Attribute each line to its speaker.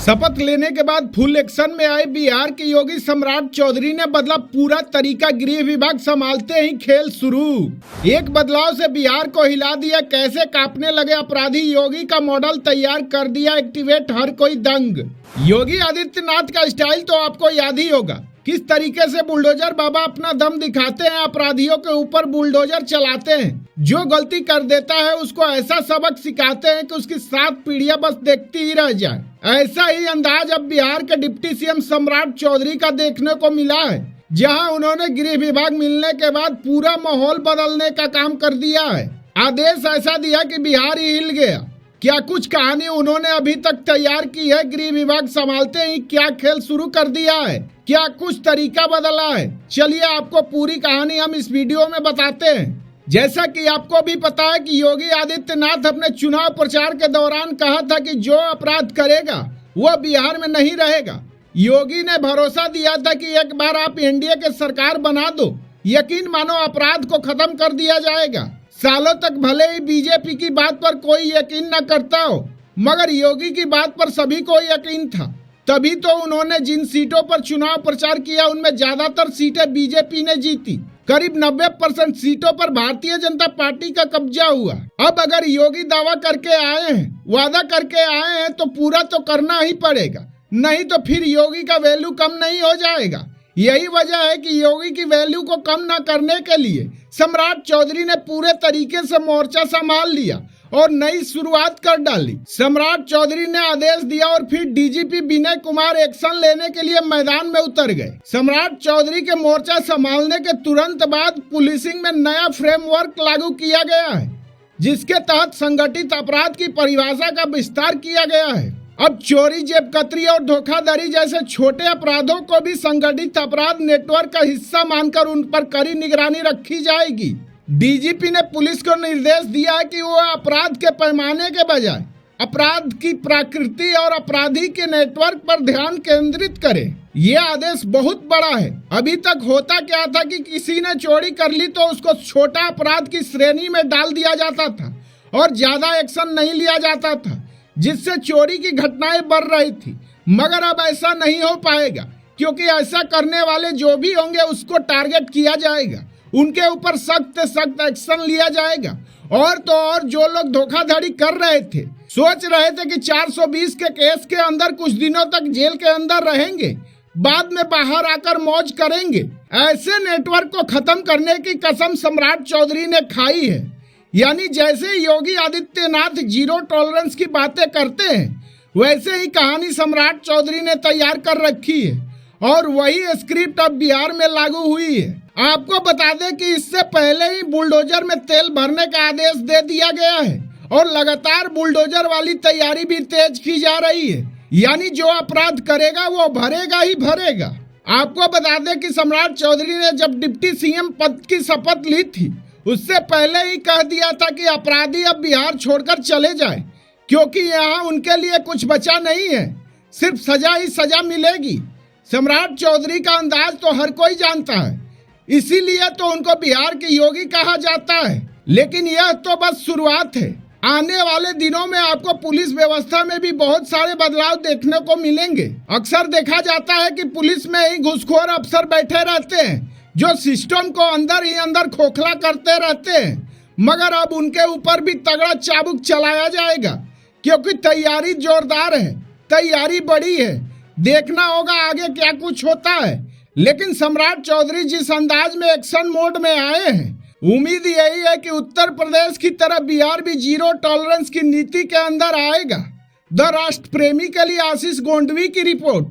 Speaker 1: शपथ लेने के बाद फुल एक्शन में आए बिहार के योगी सम्राट चौधरी ने बदला पूरा तरीका। गृह विभाग संभालते ही खेल शुरू। एक बदलाव से बिहार को हिला दिया, कैसे कांपने लगे अपराधी। योगी का मॉडल तैयार कर दिया एक्टिवेट, हर कोई दंग। योगी आदित्यनाथ का स्टाइल तो आपको याद ही होगा, किस तरीके से बुलडोजर बाबा अपना दम दिखाते हैं, अपराधियों के ऊपर बुलडोजर चलाते हैं। जो गलती कर देता है उसको ऐसा सबक सिखाते हैं कि उसकी 7 पीढ़ियां बस देखती ही रह जाए। ऐसा ही अंदाज अब बिहार के डिप्टी सीएम सम्राट चौधरी का देखने को मिला है, जहां उन्होंने गृह विभाग मिलने के बाद पूरा माहौल बदलने का काम कर दिया है। आदेश ऐसा दिया कि बिहार ही हिल गया। क्या कुछ कहानी उन्होंने अभी तक तैयार की है, गृह विभाग संभालते ही क्या खेल शुरू कर दिया है, क्या कुछ तरीका बदला है। चलिए आपको पूरी कहानी हम इस वीडियो में बताते हैं। जैसा कि आपको भी पता है कि योगी आदित्यनाथ अपने चुनाव प्रचार के दौरान कहा था कि जो अपराध करेगा वह बिहार में नहीं रहेगा। योगी ने भरोसा दिया था कि एक बार आप एनडीए के सरकार बना दो, यकीन मानो अपराध को खत्म कर दिया जाएगा। सालों तक भले ही बीजेपी की बात पर कोई यकीन न करता हो, मगर योगी की बात पर सभी को यकीन था। तभी तो उन्होंने जिन सीटों पर चुनाव प्रचार किया उनमें ज्यादातर सीटें बीजेपी ने जीती। करीब 90% सीटों पर भारतीय जनता पार्टी का कब्जा हुआ। अब अगर योगी दावा करके आए हैं, वादा करके आए हैं, तो पूरा तो करना ही पड़ेगा, नहीं तो फिर योगी का वैल्यू कम नहीं हो जाएगा। यही वजह है कि योगी की वैल्यू को कम न करने के लिए सम्राट चौधरी ने पूरे तरीके से मोर्चा संभाल लिया और नई शुरुआत कर डाली। सम्राट चौधरी ने आदेश दिया और फिर डीजीपी विनय कुमार एक्शन लेने के लिए मैदान में उतर गए। सम्राट चौधरी के मोर्चा संभालने के तुरंत बाद पुलिसिंग में नया फ्रेमवर्क लागू किया गया है, जिसके तहत संगठित अपराध की परिभाषा का विस्तार किया गया है। अब चोरी, जेबकतरी और धोखाधड़ी जैसे छोटे अपराधों को भी संगठित अपराध नेटवर्क का हिस्सा मानकर उन पर कड़ी निगरानी रखी जाएगी। डीजीपी ने पुलिस को निर्देश दिया है कि वो अपराध के पैमाने के बजाय अपराध की प्रकृति और अपराधी के नेटवर्क पर ध्यान केंद्रित करे। ये आदेश बहुत बड़ा है। अभी तक होता क्या था कि किसी ने चोरी कर ली तो उसको छोटा अपराध की श्रेणी में डाल दिया जाता था और ज्यादा एक्शन नहीं लिया जाता था, जिससे चोरी की घटनाएं बढ़ रही थी। मगर अब ऐसा नहीं हो पाएगा, क्योंकि ऐसा करने वाले जो भी होंगे उसको टारगेट किया जाएगा, उनके ऊपर सख्त से सख्त एक्शन लिया जाएगा। और तो और जो लोग धोखाधड़ी कर रहे थे, सोच रहे थे कि 420 के केस के अंदर कुछ दिनों तक जेल के अंदर रहेंगे, बाद में बाहर आकर मौज करेंगे, ऐसे नेटवर्क को खत्म करने की कसम सम्राट चौधरी ने खाई है। यानी जैसे योगी आदित्यनाथ जीरो टॉलरेंस की बातें करते हैं, वैसे ही कहानी सम्राट चौधरी ने तैयार कर रखी है और वही स्क्रिप्ट अब बिहार में लागू हुई है। आपको बता दें कि इससे पहले ही बुलडोजर में तेल भरने का आदेश दे दिया गया है और लगातार बुलडोजर वाली तैयारी भी तेज की जा रही है। यानी जो अपराध करेगा वो भरेगा ही भरेगा। आपको बता दें कि सम्राट चौधरी ने जब डिप्टी सीएम पद की शपथ ली थी, उससे पहले ही कह दिया था कि अपराधी अब बिहार छोड़कर चले जाए, क्योंकि यहाँ उनके लिए कुछ बचा नहीं है, सिर्फ सजा ही सजा मिलेगी। सम्राट चौधरी का अंदाज तो हर कोई जानता है, इसीलिए तो उनको बिहार के योगी कहा जाता है। लेकिन यह तो बस शुरुआत है। आने वाले दिनों में आपको पुलिस व्यवस्था में भी बहुत सारे बदलाव देखने को मिलेंगे। अक्सर देखा जाता है कि पुलिस में ही घूसखोर अफसर बैठे रहते हैं, जो सिस्टम को अंदर ही अंदर खोखला करते रहते हैं। मगर अब उनके ऊपर भी तगड़ा चाबुक चलाया जाएगा, क्योंकि तैयारी जोरदार है, तैयारी बड़ी है। देखना होगा आगे क्या कुछ होता है। लेकिन सम्राट चौधरी जिस अंदाज में एक्शन मोड में आए हैं, उम्मीद यही है कि उत्तर प्रदेश की तरह बिहार भी जीरो टॉलरेंस की नीति के अंदर आएगा। द राष्ट्र प्रेमी के लिए आशीष गोंडवी की रिपोर्ट।